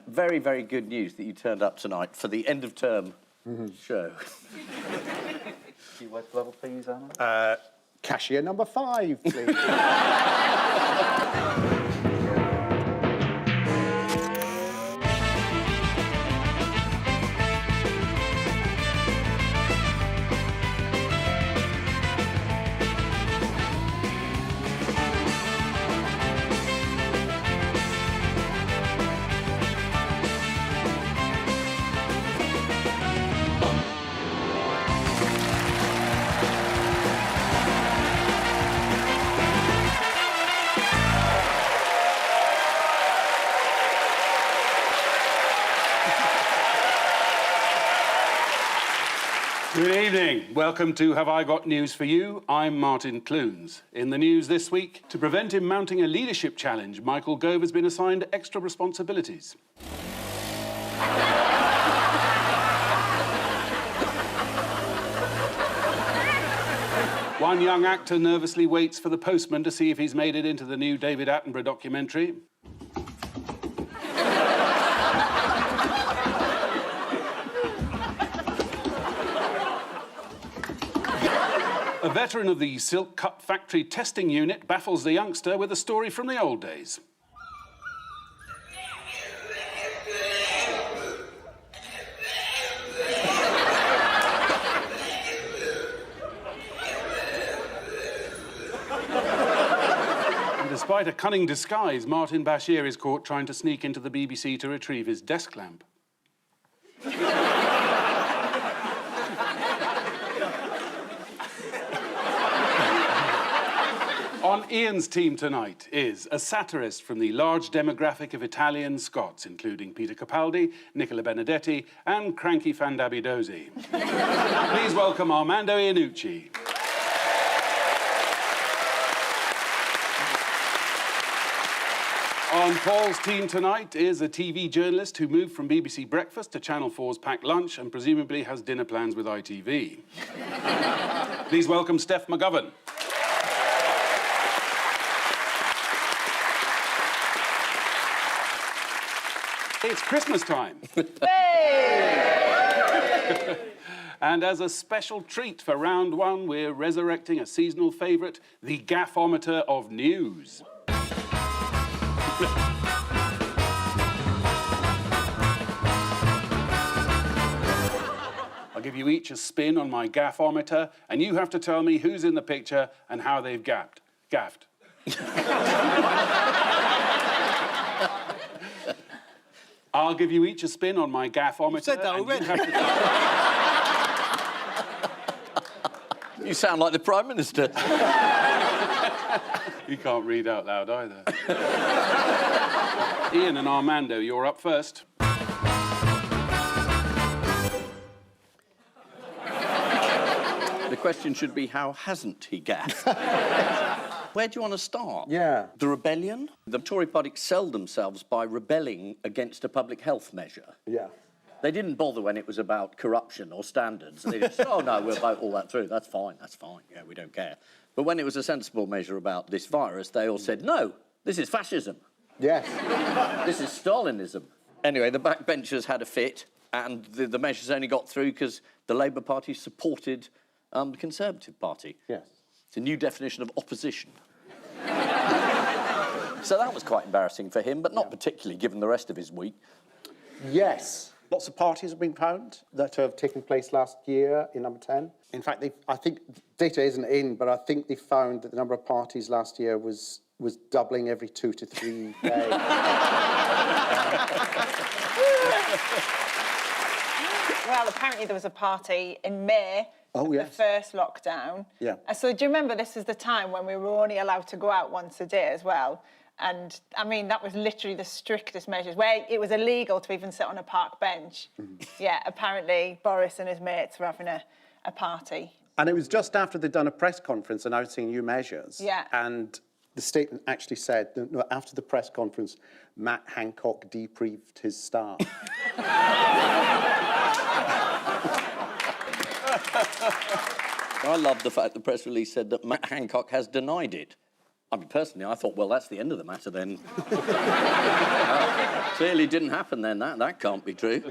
Very, very good news that you turned up tonight for the end of term show. Keyword level, please, Anna. Cashier number 5, please. Good evening. Welcome to Have I Got News for You? I'm Martin Clunes. In the news this week, to prevent him mounting a leadership challenge, Michael Gove has been assigned extra responsibilities. One young actor nervously waits for the postman to see if he's made it into the new David Attenborough documentary. A veteran of the Silk Cut Factory testing unit baffles the youngster with a story from the old days. And despite a cunning disguise, Martin Bashir is caught trying to sneak into the BBC to retrieve his desk lamp. On Ian's team tonight is a satirist from the large demographic of Italian Scots, including Peter Capaldi, Nicola Benedetti, and Cranky Fandabidozi. Please welcome Armando Iannucci. On Paul's team tonight is a TV journalist who moved from BBC Breakfast to Channel 4's Packed Lunch and presumably has dinner plans with ITV. Please welcome Steph McGovern. It's Christmas time. Hey! And as a special treat for round one, we're resurrecting a seasonal favourite, the Gaffometer of News. I'll give you each a spin on my Gaffometer, and you have to tell me who's in the picture and how they've gaffed. I'll give you each a spin on my Gaffometer. You said that already. You sound like the Prime Minister. You can't read out loud either. Ian and Armando, you're up first. The question should be, how hasn't he gaffed? Where do you want to start? Yeah. The rebellion? The Tory party excelled themselves by rebelling against a public health measure. Yeah. They didn't bother when it was about corruption or standards. They just said, oh, no, we'll vote all that through. That's fine, yeah, we don't care. But when it was a sensible measure about this virus, they all said, no, this is fascism. Yes. This is Stalinism. Anyway, the backbenchers had a fit, and the measures only got through because the Labour Party supported the Conservative Party. Yes. It's a new definition of opposition. So that was quite embarrassing for him, but not particularly given the rest of his week. Yes. Lots of parties have been found that have taken place last year in number 10. In fact, I think data isn't in, but I think they found that the number of parties last year was doubling every 2 to 3 days. Well, apparently there was a party in May. Oh, yes. The first lockdown. Yeah. So do you remember this was the time when we were only allowed to go out once a day as well? And, I mean, that was literally the strictest measures, where it was illegal to even sit on a park bench. Yeah, apparently Boris and his mates were having a party. And it was just after they'd done a press conference announcing new measures. Yeah. And the statement actually said, no, after the press conference, Matt Hancock debriefed his staff. I love the fact the press release said that Matt Hancock has denied it. I mean, personally, I thought, well, that's the end of the matter then. Clearly didn't happen then. That can't be true.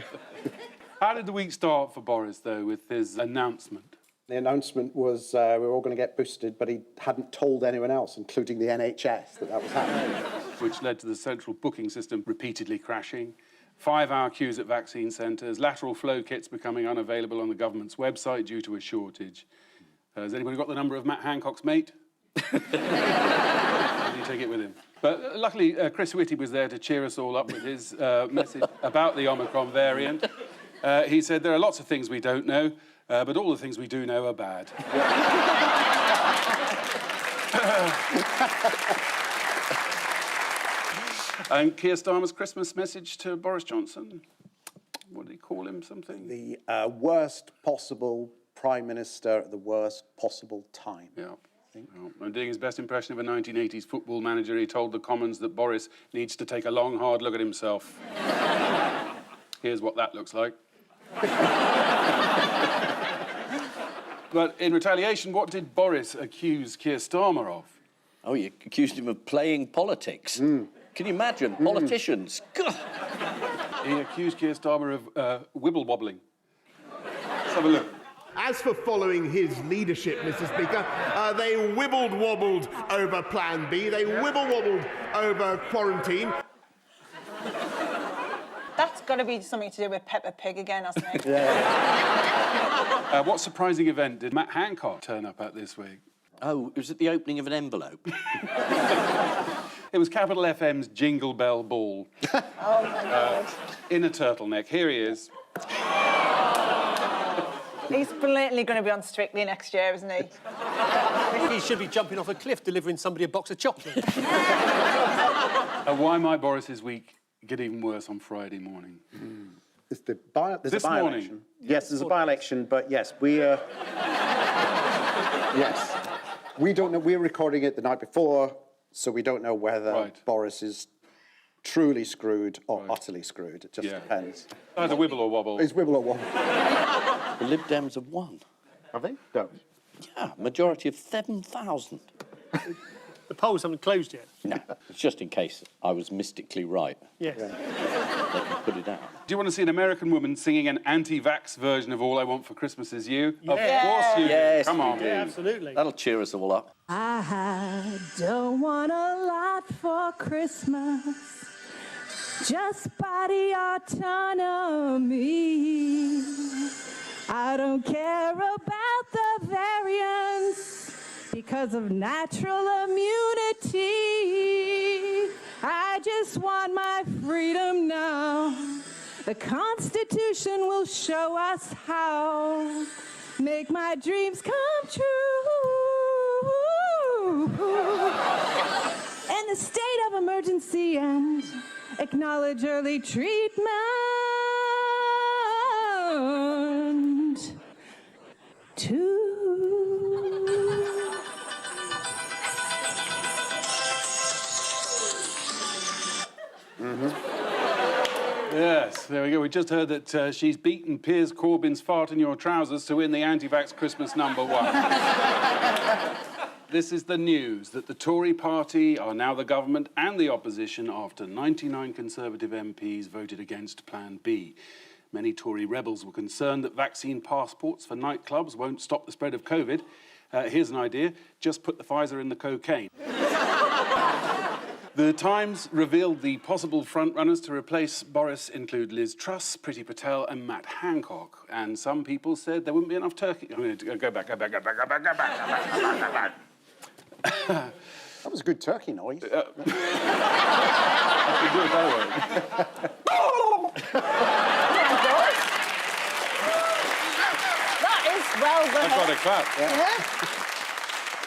How did the week start for Boris, though, with his announcement? The announcement was we were all going to get boosted, but he hadn't told anyone else, including the NHS, that was happening. Which led to the central booking system repeatedly crashing, 5-hour queues at vaccine centres, lateral flow kits becoming unavailable on the government's website due to a shortage. Has anybody got the number of Matt Hancock's mate? Did he take it with him? But luckily, Chris Whitty was there to cheer us all up with his message about the Omicron variant. He said, there are lots of things we don't know, but all the things we do know are bad. And Keir Starmer's Christmas message to Boris Johnson? What did he call him, something? The worst possible Prime Minister at the worst possible time. Yeah. And doing his best impression of a 1980s football manager, he told the Commons that Boris needs to take a long, hard look at himself. Here's what that looks like. But in retaliation, what did Boris accuse Keir Starmer of? Oh, you accused him of playing politics. Can you imagine? Politicians. God. He accused Keir Starmer of wibble-wobbling. Let's have a look. As for following his leadership, Mr. Speaker, they wibbled-wobbled over Plan B, they wibble-wobbled over quarantine. That's got to be something to do with Peppa Pig again, hasn't it? What surprising event did Matt Hancock turn up at this week? Oh, it was at the opening of an envelope. It was Capital FM's Jingle Bell Ball. Oh, my God. In a turtleneck. Here he is. He's blatantly going to be on Strictly next year, isn't he? He should be jumping off a cliff delivering somebody a box of chocolate. Why might Boris's week get even worse on Friday morning? There's a This by-election. morning? Yes, there's a by-election, but yes, yes. We don't know. We're recording it the night before, so we don't know whether Boris is truly screwed or utterly screwed. It just depends. Either wibble or wobble. It's wibble or wobble. The Lib Dems have won. Have they? No. Yeah, majority of 7,000. The polls haven't closed yet. No, it's just in case I was mystically right. Yes. They can put it out. Do you want to see an American woman singing an anti-vax version of All I Want for Christmas Is You? Yeah. Of course you do. Yes, Come on. Yeah, absolutely. That'll cheer us all up. I don't want a lot for Christmas, just body autonomy. I don't care about the variants because of natural immunity. I just want my freedom now. The Constitution will show us how. Make my dreams come true. In the state of emergency and acknowledge early treatment. Yes, there we go. We just heard that she's beaten Piers Corbyn's fart in your trousers to win the anti-vax Christmas #1. This is the news that the Tory party are now the government and the opposition after 99 Conservative MPs voted against Plan B. Many Tory rebels were concerned that vaccine passports for nightclubs won't stop the spread of COVID. Here's an idea. Just put the Pfizer in the cocaine. The Times revealed the possible frontrunners to replace Boris include Liz Truss, Priti Patel and Matt Hancock. And some people said there wouldn't be enough turkey. I'm going to go back. That was a good turkey noise. I could do it that way. That is well done. I've got a clap. Yeah.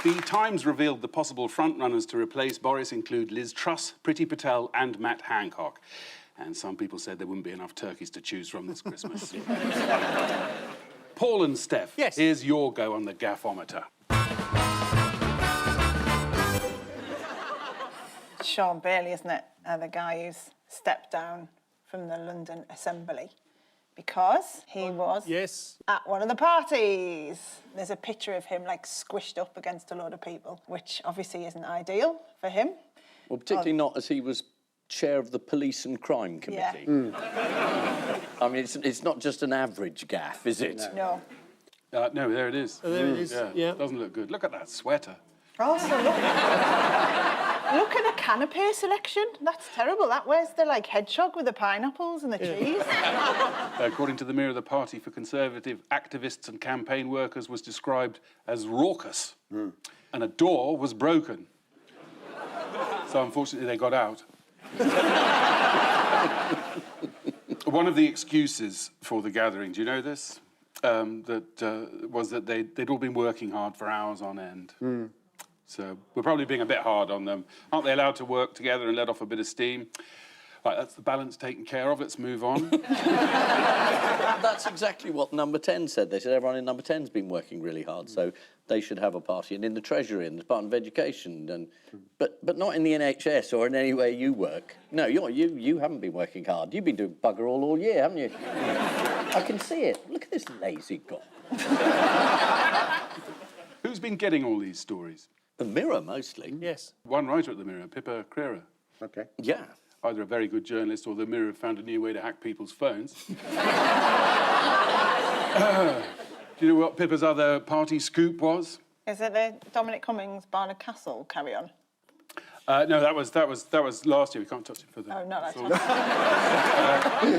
The Times revealed the possible frontrunners to replace Boris include Liz Truss, Priti Patel and Matt Hancock. And some people said there wouldn't be enough turkeys to choose from this Christmas. Paul and Steph, yes. Here's your go on the gaffometer. Sean Bailey, isn't it? The guy who's stepped down from the London Assembly because he was Yes. at one of the parties. There's a picture of him like squished up against a load of people, which obviously isn't ideal for him. Well, particularly not as he was chair of the Police and Crime Committee. I mean, it's not just an average gaffe, is it? No. No, there it is. Oh, there it is. Yeah. Doesn't look good. Look at that sweater. Also, look at the canapé selection. That's terrible. That where's the like hedgehog with the pineapples and the cheese? According to the Mirror, the Party for Conservative Activists and Campaign Workers was described as raucous, and a door was broken. So unfortunately, they got out. One of the excuses for the gathering, do you know this? Was that they'd all been working hard for hours on end. So we're probably being a bit hard on them. Aren't they allowed to work together and let off a bit of steam? Right, that's the balance taken care of. Let's move on. That's exactly what Number 10 said. They said everyone in Number 10's been working really hard, so they should have a party. And in the Treasury and the Department of Education, but not in the NHS or in any way you work. No, you haven't been working hard. You've been doing bugger all year, haven't you? I can see it. Look at this lazy gob. Who's been getting all these stories? The Mirror, mostly. Yes. One writer at the Mirror, Pippa Crerar. OK. Yeah. Either a very good journalist or the Mirror have found a new way to hack people's phones. Do you know what Pippa's other party scoop was? Is it the Dominic Cummings Barnard Castle carry on? No, that was last year. We can't touch it further. Oh, no, that's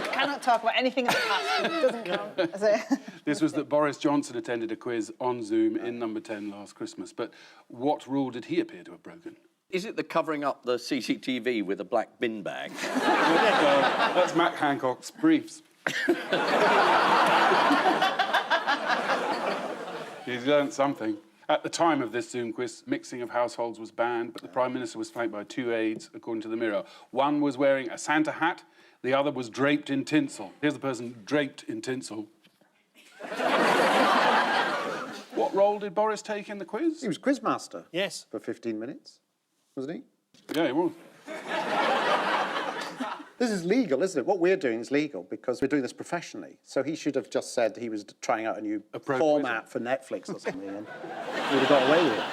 cannot talk about anything in the past. It doesn't count, is it? This was that Boris Johnson attended a quiz on Zoom in Number 10 last Christmas. But what rule did he appear to have broken? Is it the covering up the CCTV with a black bin bag? That's Matt Hancock's briefs. He's learnt something. At the time of this Zoom quiz, mixing of households was banned, but the Prime Minister was flanked by 2 aides, according to the Mirror. One was wearing a Santa hat, the other was draped in tinsel. Here's the person draped in tinsel. What role did Boris take in the quiz? He was quizmaster. Yes. For 15 minutes, wasn't he? Yeah, he was. This is legal, isn't it? What we're doing is legal because we're doing this professionally. So he should have just said he was trying out a new format for Netflix or something, and we'd have got away with it.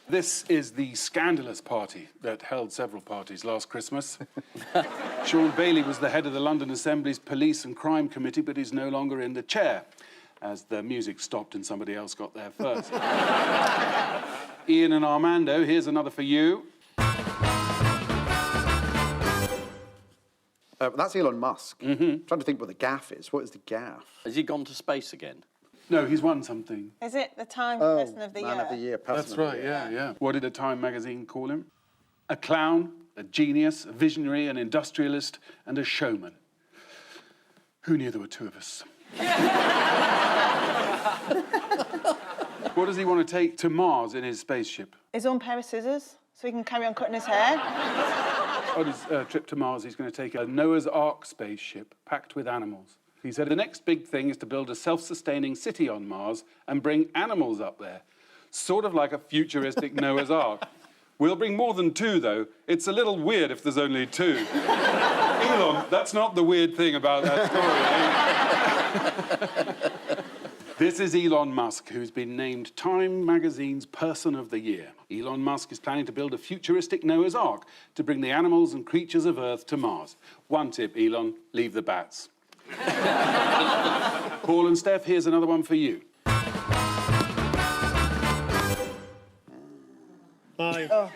This is the scandalous party that held several parties last Christmas. Sean Bailey was the head of the London Assembly's Police and Crime Committee, but he's no longer in the chair, as the music stopped and somebody else got there first. Ian and Armando, here's another for you. That's Elon Musk. Trying to think what the gaff is. What is the gaff? Has he gone to space again? No, he's won something. Is it the Time Person of the Man Year? of the Year. That's right, yeah. What did the Time magazine call him? A clown, a genius, a visionary, an industrialist, and a showman. Who knew there were two of us? What does he want to take to Mars in his spaceship? His own pair of scissors, so he can carry on cutting his hair. On his trip to Mars, he's going to take a Noah's Ark spaceship packed with animals. He said the next big thing is to build a self-sustaining city on Mars and bring animals up there. Sort of like a futuristic Noah's Ark. We'll bring more than 2, though. It's a little weird if there's only 2. Elon, that's not the weird thing about that story. This is Elon Musk, who's been named Time magazine's Person of the Year. Elon Musk is planning to build a futuristic Noah's Ark to bring the animals and creatures of Earth to Mars. One tip, Elon, leave the bats. Paul and Steph, here's another one for you. Aye. Oh,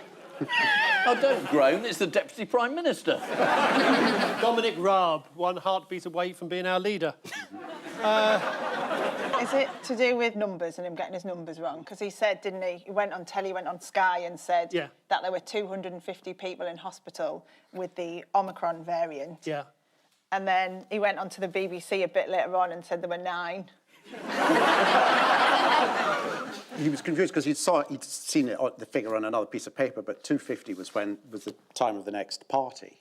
don't groan, it's the Deputy Prime Minister. Dominic Raab, 1 heartbeat away from being our leader. Is it to do with numbers and him getting his numbers wrong? Because he said, didn't he? He went on telly, went on Sky and said that there were 250 people in hospital with the Omicron variant. Yeah. And then he went on to the BBC a bit later on and said there were 9. He was confused because he'd seen it, the figure on another piece of paper, but 250 was the time of the next party.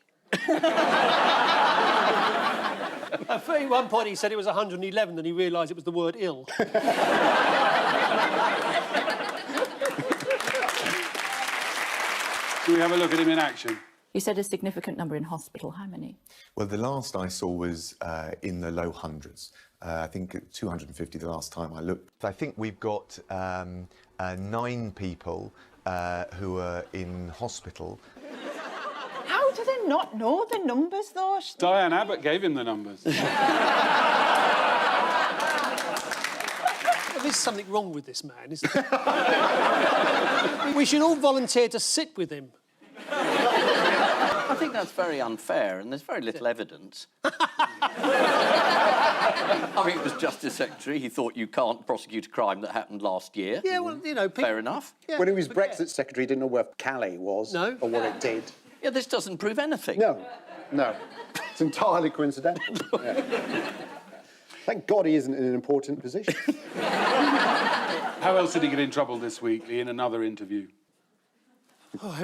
At one point he said it was 111, then he realised it was the word ill. Do we have a look at him in action? You said a significant number in hospital. How many? Well, the last I saw was in the low hundreds. I think 250 the last time I looked. I think we've got 9 people who are in hospital. How do they not know the numbers, though? Diane Abbott gave him the numbers. Well, there's something wrong with this man, isn't there? We should all volunteer to sit with him. I think that's very unfair, and there's very little evidence. I mean, it was Justice Secretary. He thought you can't prosecute a crime that happened last year. Yeah, well, you know... Fair enough. Yeah, When he was Brexit Secretary, he didn't know where Calais was No. or what it did. Yeah, this doesn't prove anything. No, no. It's entirely coincidental. Yeah. Thank God he isn't in an important position. How else did he get in trouble this week in another interview? Oh,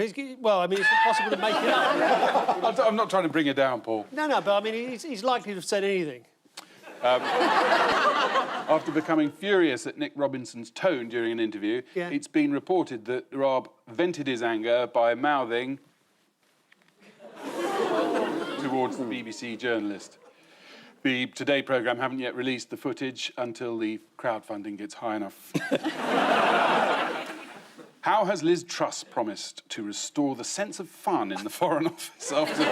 well, I mean, it's impossible to make it up. I'm not trying to bring it down, Paul. No, but I mean, he's likely to have said anything. After becoming furious at Nick Robinson's tone during an interview, it's been reported that Rob vented his anger by mouthing towards the BBC journalist. The Today programme haven't yet released the footage until the crowdfunding gets high enough. How has Liz Truss promised to restore the sense of fun in the Foreign Office after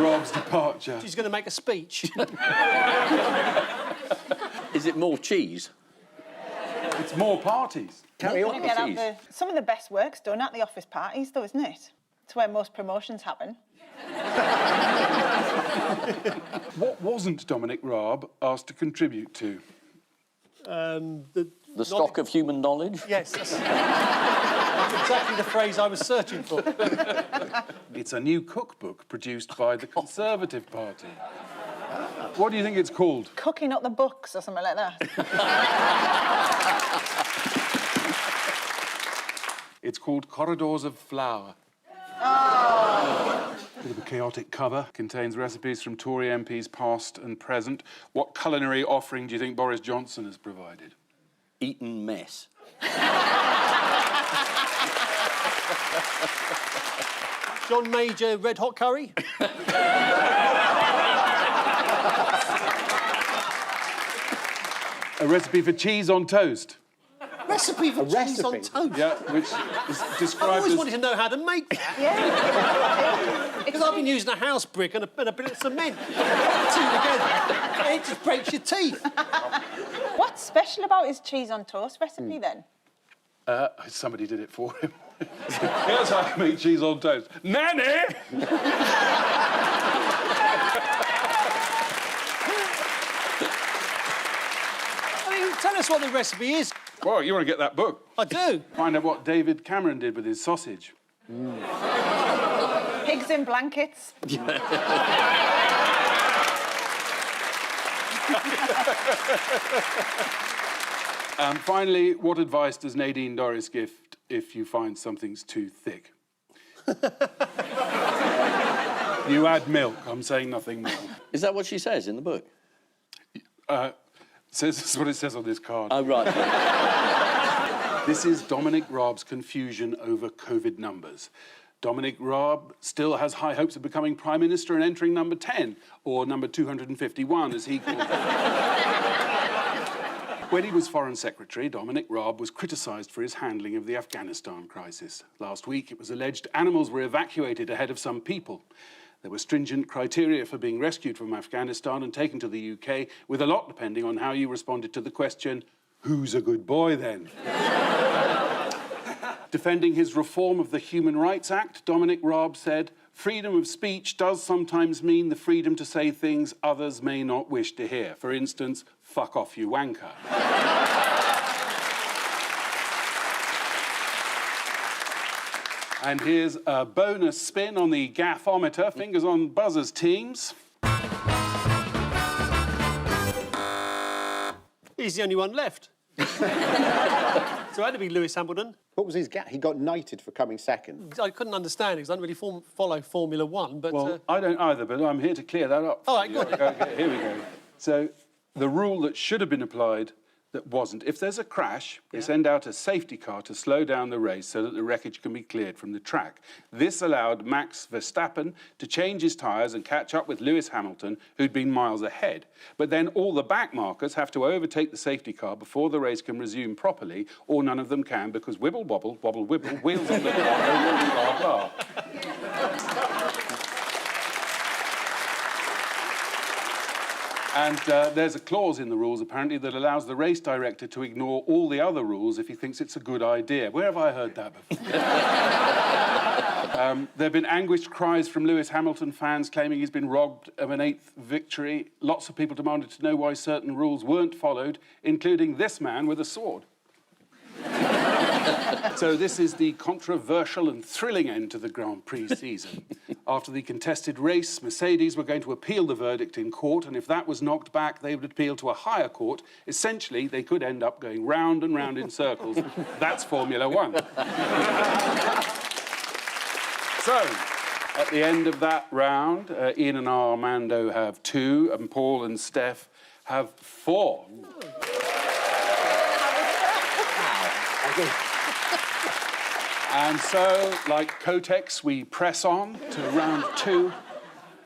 Rob's departure? She's going to make a speech. Is it more cheese? It's more parties. Carry on. Some of the best work's done at the office parties, though, isn't it? It's where most promotions happen. What wasn't Dominic Raab asked to contribute to? The stock of human knowledge? Yes, that's exactly the phrase I was searching for. It's a new cookbook produced by the Conservative Party. What do you think it's called? Cooking up the books or something like that. It's called Corridors of Flour. Oh. Bit of a chaotic cover. Contains recipes from Tory MPs past and present. What culinary offering do you think Boris Johnson has provided? Eton mess. John Major red hot curry? A recipe for cheese on toast. Recipe for cheese on toast? Yeah, which is described I've always as... wanted to know how to make that. Yeah. Because I've been using a house brick and a bit of cement. Two together. It just breaks your teeth. What's special about his cheese on toast recipe, then? Somebody did it for him. Here's how I make cheese on toast. Nanny! I mean, tell us what the recipe is. Well, you want to get that book? I do. Find out what David Cameron did with his sausage. Pigs in blankets. And finally, what advice does Nadine Dorries give if you find something's too thick? You add milk. I'm saying nothing more. Is that what she says in the book? This is what it says on this card. Oh, right. This is Dominic Raab's confusion over COVID numbers. Dominic Raab still has high hopes of becoming Prime Minister and entering number 10, or number 251, as he called it. When he was Foreign Secretary, Dominic Raab was criticised for his handling of the Afghanistan crisis. Last week, it was alleged animals were evacuated ahead of some people. There were stringent criteria for being rescued from Afghanistan and taken to the UK, with a lot depending on how you responded to the question, who's a good boy then? Defending his reform of the Human Rights Act, Dominic Raab said, freedom of speech does sometimes mean the freedom to say things others may not wish to hear. For instance, fuck off, you wanker. And here's a bonus spin on the gaffometer. Fingers on buzzers, teams. He's the only one left. So it had to be Lewis Hamilton. What was his gap? He got knighted for coming second. I couldn't understand it because I don't really follow Formula One, but... Well, I don't either, but I'm here to clear that up. All right, good. Okay, here we go. So, the rule that should have been applied that wasn't. If there's a crash, they send out a safety car to slow down the race so that the wreckage can be cleared from the track. This allowed Max Verstappen to change his tyres and catch up with Lewis Hamilton, who'd been miles ahead. But then all the back markers have to overtake the safety car before the race can resume properly, or none of them can, because wibble, wobble, wobble, wibble, wheels on the car, blah, blah. And there's a clause in the rules, apparently, that allows the race director to ignore all the other rules if he thinks it's a good idea. Where have I heard that before? There have been anguished cries from Lewis Hamilton fans claiming he's been robbed of an 8th victory. Lots of people demanded to know why certain rules weren't followed, including this man with a sword. So this is the controversial and thrilling end to the Grand Prix season. After the contested race, Mercedes were going to appeal the verdict in court, and if that was knocked back, they would appeal to a higher court. Essentially, they could end up going round and round in circles. That's Formula One. So, at the end of that round, Ian and Armando have 2, and Paul and Steph have 4. And so, like Kotex, we press on to round 2,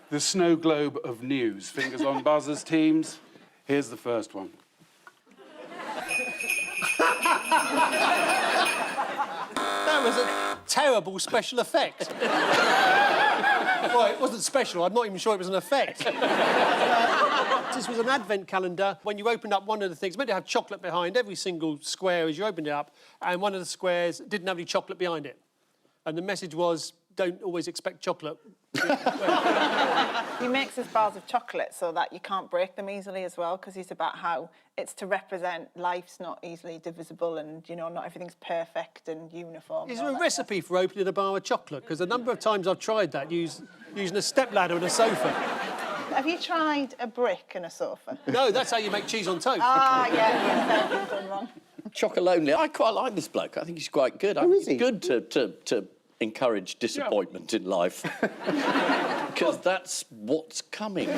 the snow globe of news. Fingers on buzzers, teams. Here's the first one. That was a terrible special effect. Well, it wasn't special. I'm not even sure it was an effect. This was an advent calendar. When you opened up one of the things, meant to have chocolate behind every single square as you opened it up, and one of the squares didn't have any chocolate behind it. And the message was, don't always expect chocolate. He makes his bars of chocolate so that you can't break them easily as well, because he's about how it's to represent life's not easily divisible and, you know, not everything's perfect and uniform. Is there a recipe for opening a bar of chocolate? Because a number of times I've tried that, using a stepladder and a sofa. Have you tried a brick and a sofa? No, that's how you make cheese on toast. Ah, yeah, that's done wrong. Chocolonely. I quite like this bloke. I think he's quite good. Who is he? It's good to encourage disappointment in life. Because that's what's coming.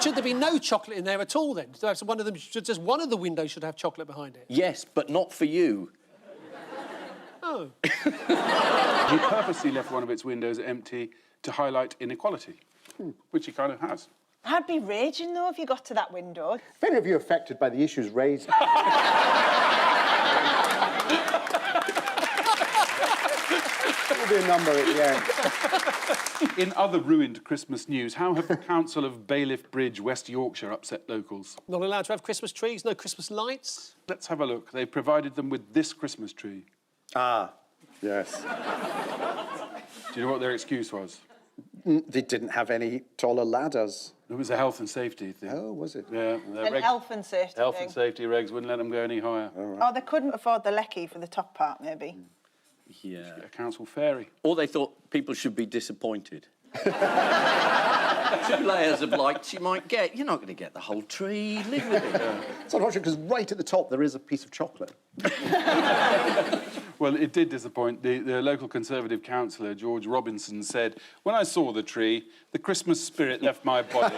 Should there be no chocolate in there at all, then? So one of them just one of the windows should have chocolate behind it. Yes, but not for you. Oh. He purposely left one of its windows empty to highlight inequality, which he kind of has. I'd be raging, though, if you got to that window. If any of you are affected by the issues raised... There'll be a number at the end. In other ruined Christmas news, how have the Council of Bailiff Bridge, West Yorkshire, upset locals? Not allowed to have Christmas trees, no Christmas lights? Let's have a look. They provided them with this Christmas tree. Ah, yes. Do you know what their excuse was? They didn't have any taller ladders. It was a health and safety thing. Oh, was it? Yeah. An health and safety Health thing. and safety regs wouldn't let them go any higher. Oh, they couldn't afford the lecky for the top part, maybe. Yeah. A council fairy. Or they thought people should be disappointed. 2 layers of lights you might get. You're not going to get the whole tree. Live with it. It's unfortunate because right at the top there is a piece of chocolate. Well, it did disappoint. The local Conservative councillor, George Robinson, said, "When I saw the tree, the Christmas spirit left my body."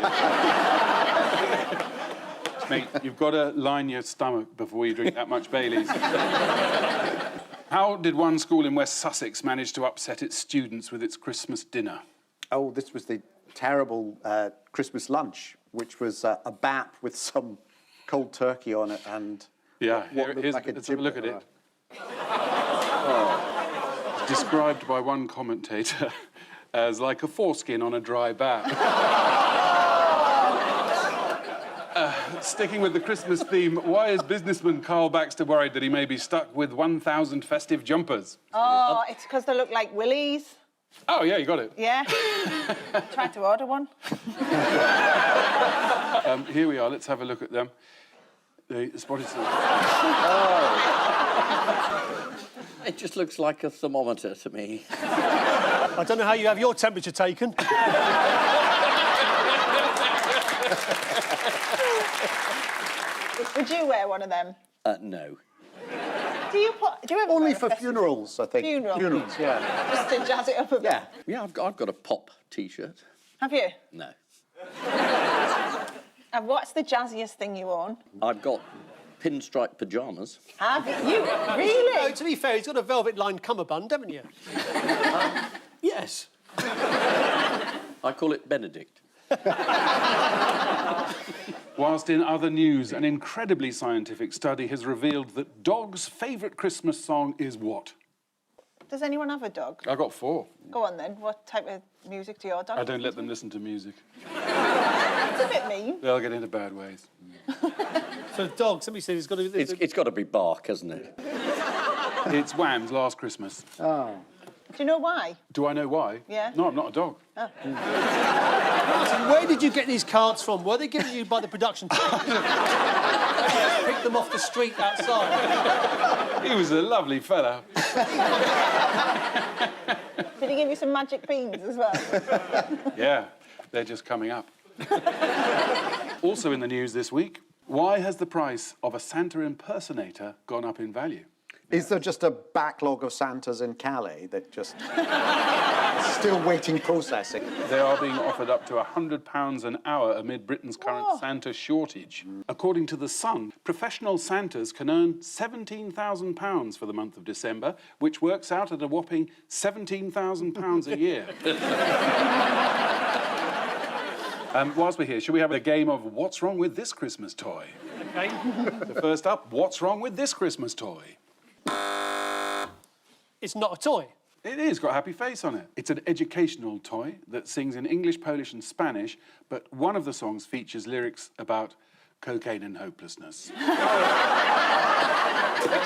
Mate, you've got to line your stomach before you drink that much Baileys. How did one school in West Sussex manage to upset its students with its Christmas dinner? Oh, this was the terrible Christmas lunch, which was a bap with some cold turkey on it and... Yeah, what looked like let's have a look at giblet. it. Oh. Described by one commentator as like a foreskin on a dry bap. Sticking with the Christmas theme, why is businessman Carl Baxter worried that he may be stuck with 1,000 festive jumpers? Oh, it's because they look like willies. Oh, yeah, you got it. Yeah. Tried to order one. Here we are, let's have a look at them. They spotted some... It just looks like a thermometer to me. I don't know how you have your temperature taken. Would you wear one of them? No. Do you ever Only wear a for festive- funerals, I think. Funerals, yeah. Just to jazz it up a bit. Yeah. Yeah, I've got a pop T-shirt. Have you? No. And what's the jazziest thing you own? I've got pinstripe pyjamas. Have you? Really? No, to be fair, he's got a velvet-lined cummerbund, haven't you? Yes. I call it Benedict. Whilst in other news, an incredibly scientific study has revealed that dogs' favourite Christmas song is what? Does anyone have a dog? I got 4. Go on then. What type of music do your dog? I don't let them listen to music. It's a bit mean. They'll get into bad ways. So dogs, somebody said it's got to be... It's got to be bark, hasn't it? It's Wham's Last Christmas. Oh. Do you know why? Do I know why? Yeah. No, I'm not a dog. Oh. Martin, where did you get these cards from? Were they given you by the production team? Picked them off the street outside. He was a lovely fella. Did he give you some magic beans as well? Yeah, they're just coming up. Also in the news this week, why has the price of a Santa impersonator gone up in value? Is there just a backlog of Santas in Calais that just still waiting processing? They are being offered up to £100 an hour amid Britain's current Santa shortage. According to The Sun, professional Santas can earn £17,000 for the month of December, which works out at a whopping £17,000 a year. Whilst we're here, shall we have a game of What's Wrong with This Christmas Toy? Okay. So first up, what's wrong with this Christmas toy? It's not a toy. It is got a happy face on it. It's an educational toy that sings in English, Polish and Spanish, but one of the songs features lyrics about cocaine and hopelessness. Which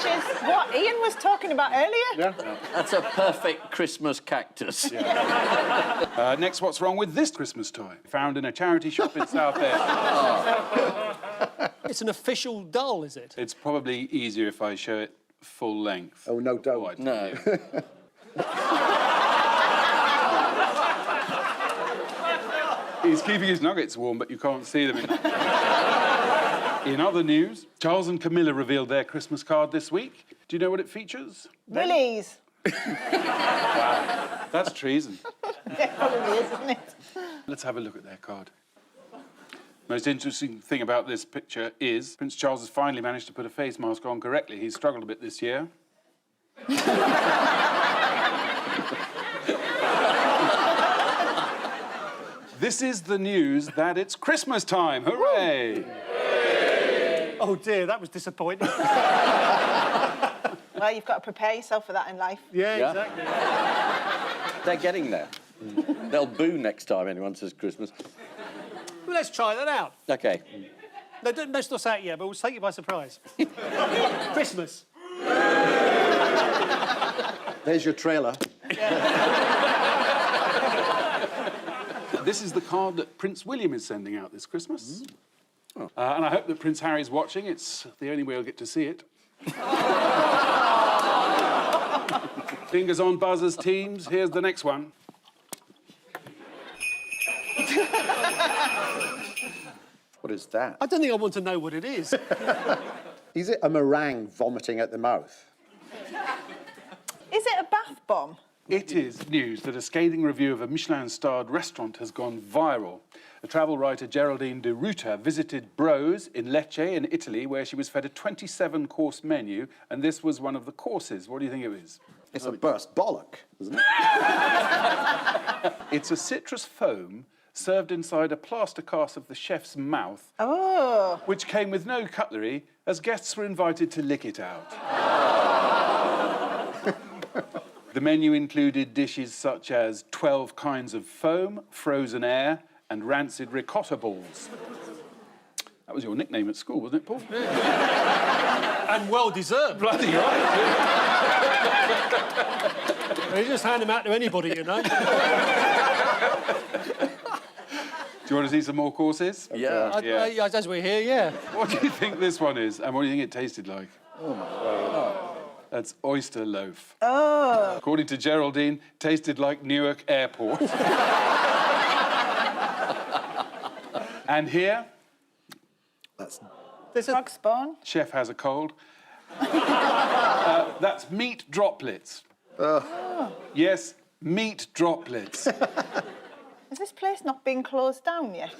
is what Ian was talking about earlier. Yeah. That's a perfect Christmas cactus. Yeah. Next, what's wrong with this Christmas toy? Found in a charity shop in Southend. It's an official doll, is it? It's probably easier if I show it full length. Oh, no, before I don't. tell No. you. He's keeping his nuggets warm, but you can't see them. In other news, Charles and Camilla revealed their Christmas card this week. Do you know what it features? Willies. Wow, that's treason. It probably is, isn't it? Let's have a look at their card. Most interesting thing about this picture is Prince Charles has finally managed to put a face mask on correctly. He's struggled a bit this year. This is the news that it's Christmas time. Hooray! Oh, dear, that was disappointing. Well, you've got to prepare yourself for that in life. Yeah, exactly. They're getting there. They'll boo next time anyone says Christmas. Well, let's try that out. OK. No, don't us out yet, but we'll take you by surprise. Christmas. There's your trailer. This is the card that Prince William is sending out this Christmas. Oh. And I hope that Prince Harry's watching. It's the only way I'll get to see it. Fingers on buzzers, teams. Here's the next one. What is that? I don't think I want to know what it is. Is it a meringue vomiting at the mouth? Is it a bath bomb? It is news that a scathing review of a Michelin-starred restaurant has gone viral. The travel writer Geraldine de Ruta visited Bros in Lecce in Italy, where she was fed a 27-course menu, and this was one of the courses. What do you think it is? It's a burst bollock, isn't it? It's a citrus foam served inside a plaster cast of the chef's mouth, which came with no cutlery, as guests were invited to lick it out. The menu included dishes such as 12 kinds of foam, frozen air, and rancid ricotta balls. That was your nickname at school, wasn't it, Paul? And well-deserved. Bloody right. You just hand them out to anybody, you know. Do you want to see some more courses? Yeah. As we're here, yeah. What do you think this one is, and what do you think it tasted like? Oh, my God. That's oyster loaf. Oh. According to Geraldine, tasted like Newark Airport. And here, There's a frog spawn. chef has a cold. That's meat droplets. Yes, meat droplets. Has this place not been closed down yet?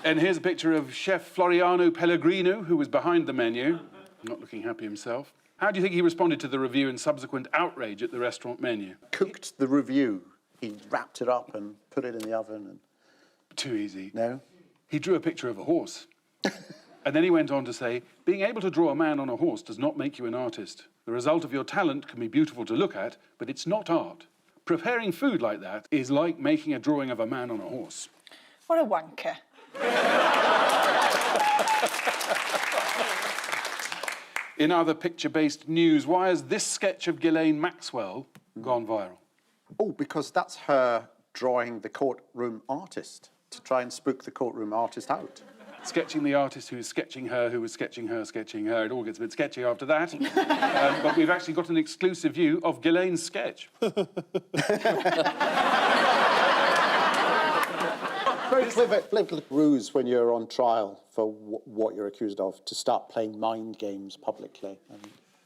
And here's a picture of Chef Floriano Pellegrino, who was behind the menu, not looking happy himself. How do you think he responded to the review and subsequent outrage at the restaurant menu? Cooked the review. He wrapped it up and put it in the oven. And... Too easy. No? He drew a picture of a horse. And then he went on to say, being able to draw a man on a horse does not make you an artist. The result of your talent can be beautiful to look at, but it's not art. Preparing food like that is like making a drawing of a man on a horse. What a wanker. In other picture-based news, why has this sketch of Ghislaine Maxwell gone viral? Oh, because that's her drawing the courtroom artist to try and spook the courtroom artist out. Sketching the artist who is sketching her, who was sketching her, sketching her. It all gets a bit sketchy after that. But we've actually got an exclusive view of Ghislaine's sketch. Very clever ruse when you're on trial for what you're accused of, to start playing mind games publicly.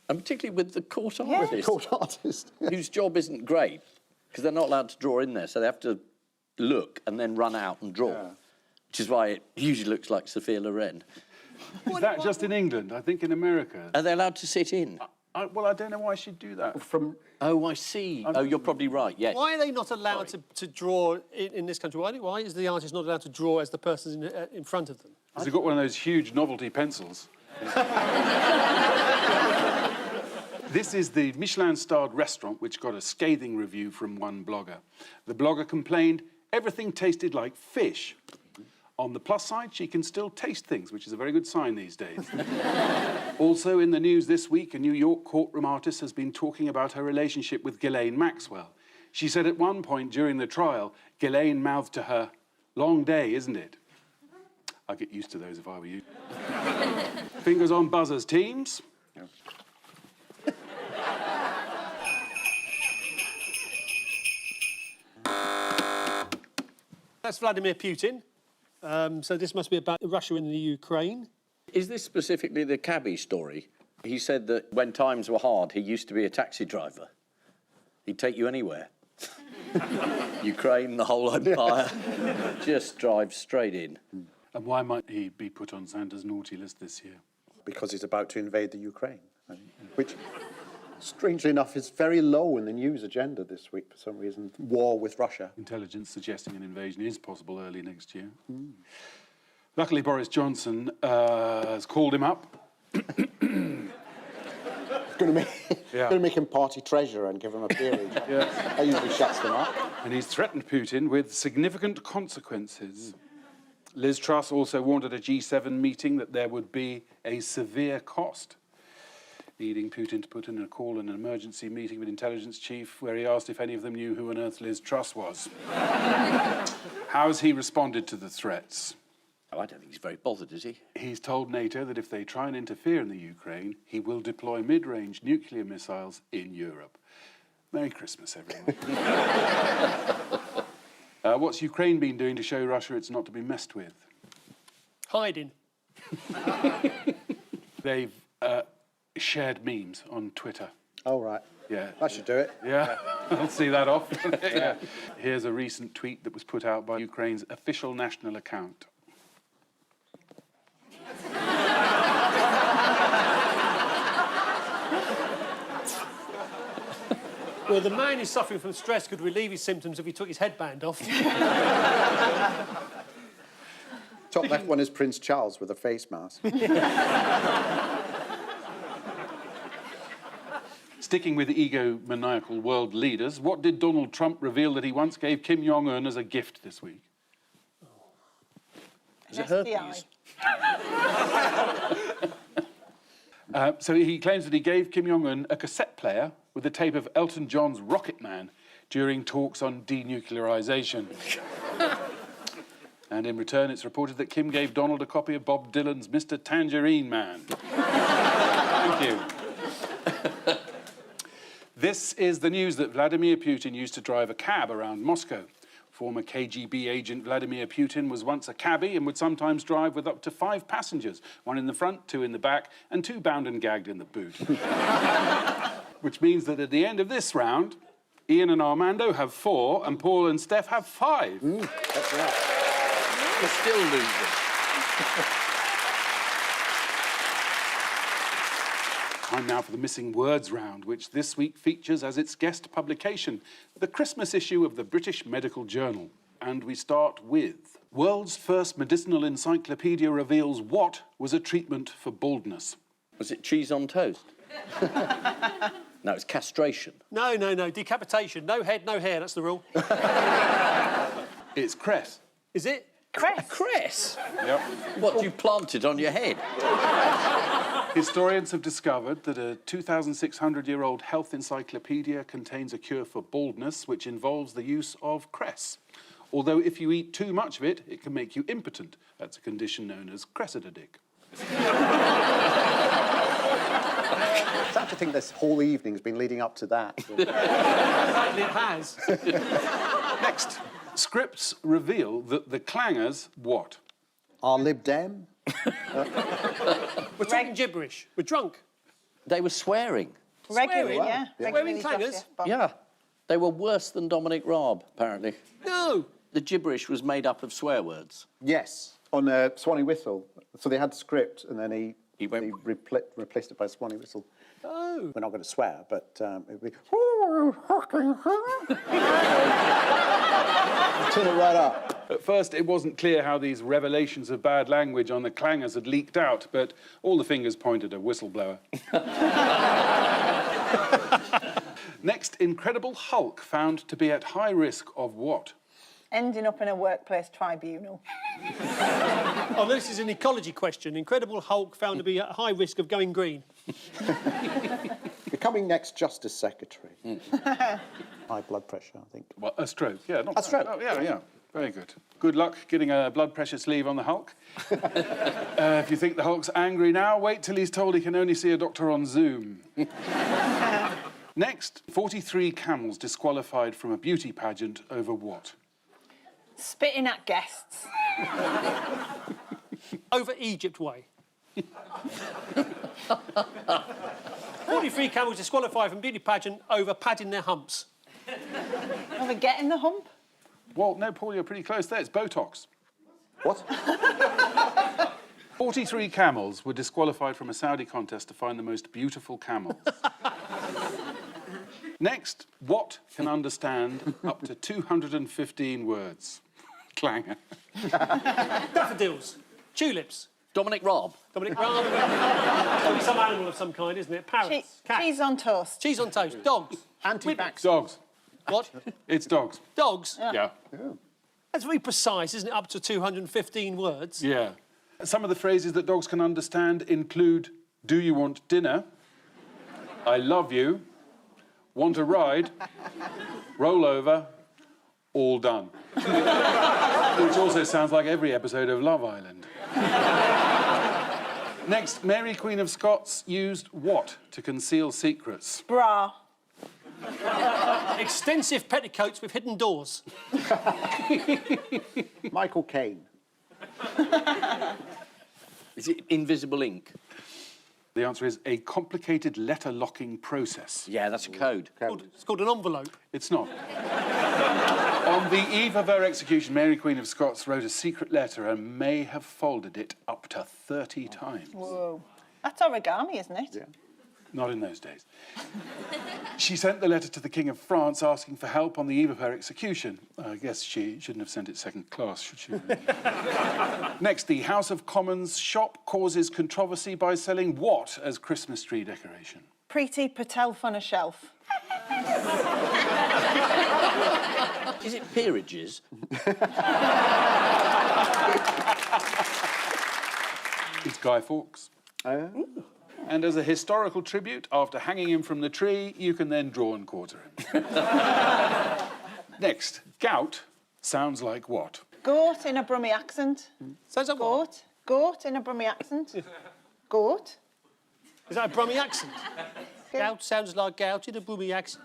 And particularly with the court artist. Court artist. Whose job isn't great, because they're not allowed to draw in there, so they have to look and then run out and draw. Yeah. Which is why it usually looks like Sophia Loren. Is that just in England? I think in America. Are they allowed to sit in? Well, I don't know why she'd do that. Oh, I see. Oh, you're probably right, yes. Why are they not allowed to draw in this country? Why is the artist not allowed to draw as the person in front of them? Because they've got one of those huge novelty pencils. This is the Michelin-starred restaurant which got a scathing review from one blogger. The blogger complained everything tasted like fish. On the plus side, she can still taste things, which is a very good sign these days. Also in the news this week, a New York courtroom artist has been talking about her relationship with Ghislaine Maxwell. She said at one point during the trial, Ghislaine mouthed to her, "Long day, isn't it?" I'd get used to those if I were you. Fingers on buzzers, teams. That's Vladimir Putin. So this must be about Russia and the Ukraine. Is this specifically the cabbie story? He said that when times were hard, he used to be a taxi driver. He'd take you anywhere. Ukraine, the whole empire. Just drive straight in. And why might he be put on Santa's naughty list this year? Because he's about to invade the Ukraine, which, strangely enough, is very low in the news agenda this week for some reason. War with Russia. Intelligence suggesting an invasion is possible early next year. Luckily, Boris Johnson has called him up. Going to make him party treasurer and give him a peerage. That usually shuts them up. And he's threatened Putin with significant consequences. Liz Truss also warned at a G7 meeting that there would be a severe cost, leading Putin to put in a call in an emergency meeting with intelligence chief where he asked if any of them knew who on earth Liz Truss was. How has he responded to the threats? Oh, I don't think he's very bothered, is he? He's told NATO that if they try and interfere in the Ukraine, he will deploy mid-range nuclear missiles in Europe. Merry Christmas, everyone. What's Ukraine been doing to show Russia it's not to be messed with? Hiding. They've shared memes on Twitter. Oh, right. Yeah. I should do it. Yeah, I'll see that off. Yeah. Here's a recent tweet that was put out by Ukraine's official national account. Well, the man who's suffering from stress could relieve his symptoms if he took his headband off. Top left one is Prince Charles with a face mask. Sticking with egomaniacal world leaders, what did Donald Trump reveal that he once gave Kim Jong-un as a gift this week? Is it herpes? So he claims that he gave Kim Jong-un a cassette player with a tape of Elton John's Rocket Man during talks on denuclearization. And in return, it's reported that Kim gave Donald a copy of Bob Dylan's Mr. Tangerine Man. Thank you. This is the news that Vladimir Putin used to drive a cab around Moscow. Former KGB agent Vladimir Putin was once a cabbie and would sometimes drive with up to 5 passengers, 1 in the front, 2 in the back, and 2 bound and gagged in the boot. Which means that at the end of this round, Ian and Armando have 4, and Paul and Steph have 5. That's right. We're still losing. Time now for the Missing Words round, which this week features as its guest publication the Christmas issue of the British Medical Journal. And we start with: world's first medicinal encyclopedia reveals what was a treatment for baldness. Was it cheese on toast? No, it's castration. No, decapitation. No head, no hair, that's the rule. It's cress. Is it? Cress. Cress? Yep. What, you plant it on your head? Historians have discovered that a 2,600-year-old health encyclopedia contains a cure for baldness, which involves the use of cress. Although if you eat too much of it, it can make you impotent. That's a condition known as cressidic. I start to think this whole evening's been leading up to that. It has. Next, scripts reveal that the clangers what? Are Lib Dem? We're talking gibberish. We're drunk. They were swearing. Regularly, Swearing? yeah. Swearing Regularly clangers? dropped the F-bomb. Yeah. They were worse than Dominic Raab, apparently. No. The gibberish was made up of swear words. Yes. On Swanee Whistle. So they had script, and then he replaced it by Swanee Whistle. Oh. We're not going to swear, but it would be... Turn it right up. At first, it wasn't clear how these revelations of bad language on the clangers had leaked out, but all the fingers pointed at a whistleblower. Next, Incredible Hulk found to be at high risk of what? Ending up in a workplace tribunal. Oh, this is an ecology question. Incredible Hulk found to be at high risk of going green. Becoming next Justice Secretary. High blood pressure, I think. Well, a stroke, yeah. Not A stroke. Oh, yeah. Very good. Good luck getting a blood pressure sleeve on the Hulk. If you think the Hulk's angry now, wait till he's told he can only see a doctor on Zoom. Next, 43 camels disqualified from a beauty pageant over what? Spitting at guests. Over Egypt way. 43 camels disqualified from beauty pageant over padding their humps. Over getting the hump. Well, no, Paul, you're pretty close there. It's Botox. What? 43 camels were disqualified from a Saudi contest to find the most beautiful camels. Next, what can understand up to 215 words? Clanger. Daffodils. Tulips. Dominic Raab. Dominic Raab. Probably some animal of some kind, isn't it? Parrots. Cats. Cheese on toast. Cheese on toast. Dogs. Anti-vax. Dogs. What? It's dogs. Dogs? Yeah. That's very precise, isn't it? Up to 215 words. Yeah. Some of the phrases that dogs can understand include, do you want dinner? I love you. Want a ride? Roll over. All done. Which also sounds like every episode of Love Island. Next, Mary, Queen of Scots used what to conceal secrets? Bra. Extensive petticoats with hidden doors. Michael Caine. Is it invisible ink? The answer is a complicated letter-locking process. Yeah, that's a code. It's called an envelope. It's not. On the eve of her execution, Mary, Queen of Scots wrote a secret letter and may have folded it up to 30 times. Whoa. That's origami, isn't it? Yeah. Not in those days. She sent the letter to the King of France asking for help on the eve of her execution. I guess she shouldn't have sent it second class, should she? Next, the House of Commons shop causes controversy by selling what as Christmas tree decoration? Preeti Patel on a shelf. Is it peerages? It's Guy Fawkes. And as a historical tribute, after hanging him from the tree, you can then draw and quarter him. Next, gout sounds like what? Goat in a Brummie accent. Sounds like what? Goat. Goat in a Brummie accent. Goat. Is that a Brummie accent? Gout sounds like gout in a Brummie accent.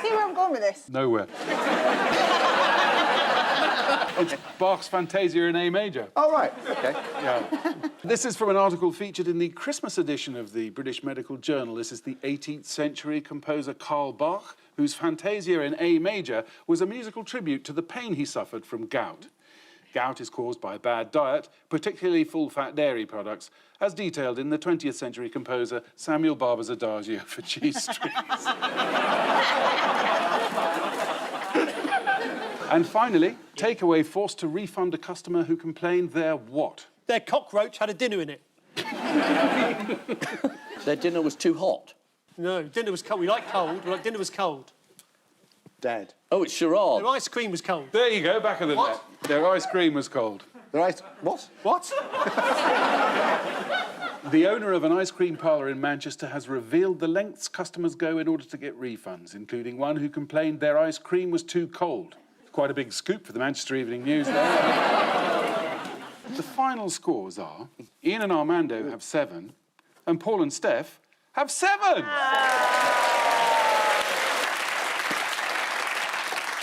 See where I'm going with this? Nowhere. It's Bach's Fantasia in A major. Oh, right, OK. Yeah. This is from an article featured in the Christmas edition of the British Medical Journal. This is the 18th century composer Karl Bach, whose Fantasia in A major was a musical tribute to the pain he suffered from gout. Gout is caused by a bad diet, particularly full-fat dairy products, as detailed in the 20th century composer Samuel Barber's Adagio for Cheese Strings. And finally, Takeaway forced to refund a customer who complained their what? Their cockroach had a dinner in it. Their dinner was too hot. No, dinner was cold. We like cold, but dinner was cold. Dead. Oh, it's charade. Their ice cream was cold. There you go, back of the net. Their ice cream was cold. Their ice... What? What? The owner of an ice cream parlour in Manchester has revealed the lengths customers go in order to get refunds, including one who complained their ice cream was too cold. Quite a big scoop for the Manchester Evening News there. The final scores are Ian and Armando have 7, and Paul and Steph have 7!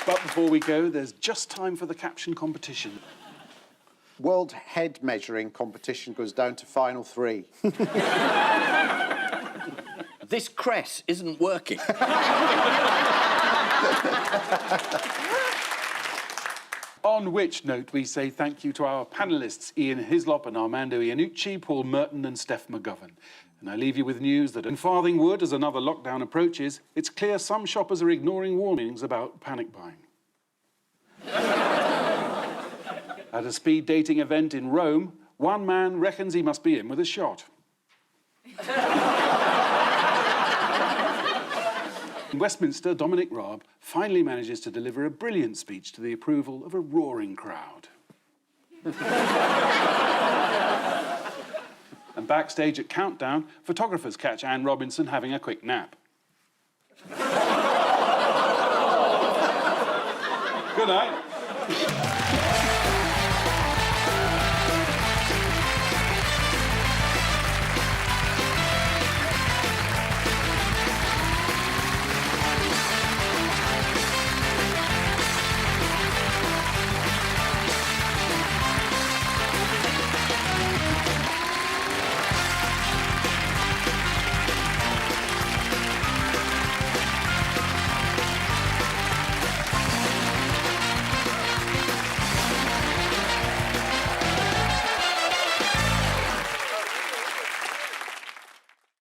But before we go, there's just time for the caption competition. World head measuring competition goes down to final 3. This crest isn't working. On which note, we say thank you to our panellists, Ian Hislop and Armando Iannucci, Paul Merton and Steph McGovern. And I leave you with news that in Farthing Wood, as another lockdown approaches, it's clear some shoppers are ignoring warnings about panic buying. At a speed dating event in Rome, one man reckons he must be in with a shot. In Westminster, Dominic Raab finally manages to deliver a brilliant speech to the approval of a roaring crowd. And backstage at Countdown, photographers catch Anne Robinson having a quick nap. Good night.